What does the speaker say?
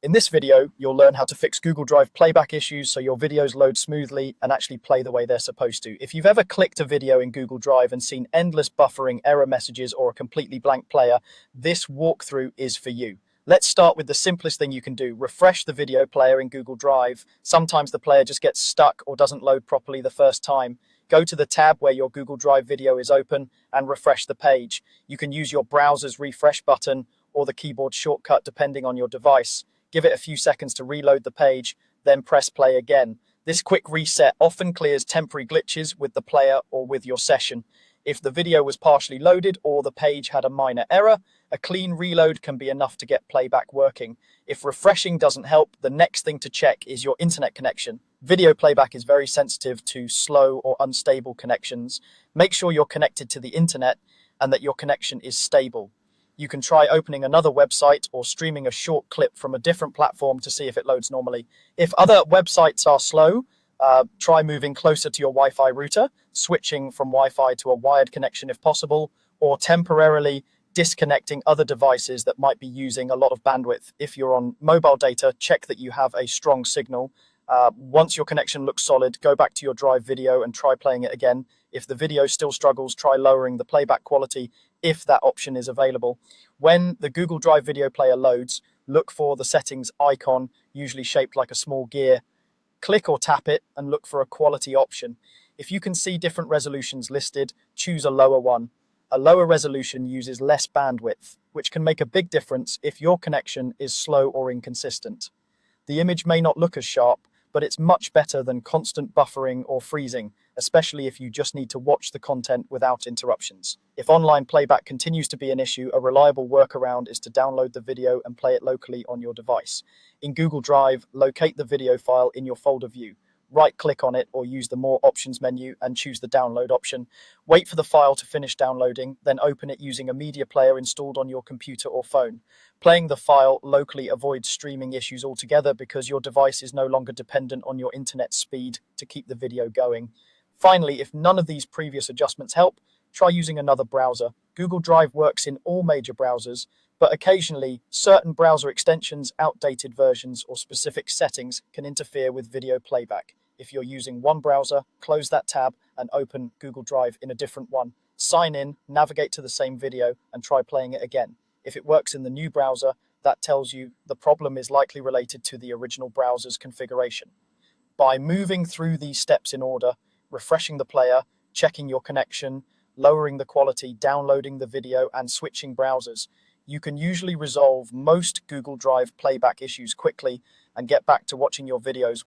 In this video, you'll learn how to fix Google Drive playback issues so your videos load smoothly and actually play the way they're supposed to. If you've ever clicked a video in Google Drive and seen endless buffering, error messages, or a completely blank player, this walkthrough is for you. Let's start with the simplest thing you can do. Refresh the video player in Google Drive. Sometimes the player just gets stuck or doesn't load properly the first time. Go to the tab where your Google Drive video is open and refresh the page. You can use your browser's refresh button or the keyboard shortcut depending on your device. Give it a few seconds to reload the page, then press play again. This quick reset often clears temporary glitches with the player or with your session. If the video was partially loaded or the page had a minor error, a clean reload can be enough to get playback working. If refreshing doesn't help, the next thing to check is your internet connection. Video playback is very sensitive to slow or unstable connections. Make sure you're connected to the internet and that your connection is stable. You can try opening another website or streaming a short clip from a different platform to see if it loads normally. If other websites are slow, try moving closer to your Wi-Fi router, switching from Wi-Fi to a wired connection if possible, or temporarily disconnecting other devices that might be using a lot of bandwidth. If you're on mobile data, check that you have a strong signal. Once your connection looks solid, go back to your Drive video and try playing it again. If the video still struggles, try lowering the playback quality if that option is available. When the Google Drive video player loads, look for the settings icon, usually shaped like a small gear. Click or tap it and look for a quality option. If you can see different resolutions listed, choose a lower one. A lower resolution uses less bandwidth, which can make a big difference if your connection is slow or inconsistent. The image may not look as sharp, but it's much better than constant buffering or freezing, especially if you just need to watch the content without interruptions. If online playback continues to be an issue, a reliable workaround is to download the video and play it locally on your device. In Google Drive, locate the video file in your folder view. Right-click on it or use the More Options menu and choose the download option. Wait for the file to finish downloading, then open it using a media player installed on your computer or phone. Playing the file locally avoids streaming issues altogether because your device is no longer dependent on your internet speed to keep the video going. Finally, if none of these previous adjustments help, try using another browser. Google Drive works in all major browsers, but occasionally, certain browser extensions, outdated versions, or specific settings can interfere with video playback. If you're using one browser, close that tab and open Google Drive in a different one. Sign in, navigate to the same video, and try playing it again. If it works in the new browser, that tells you the problem is likely related to the original browser's configuration. By moving through these steps in order, refreshing the player, checking your connection, lowering the quality, downloading the video, and switching browsers, you can usually resolve most Google Drive playback issues quickly and get back to watching your videos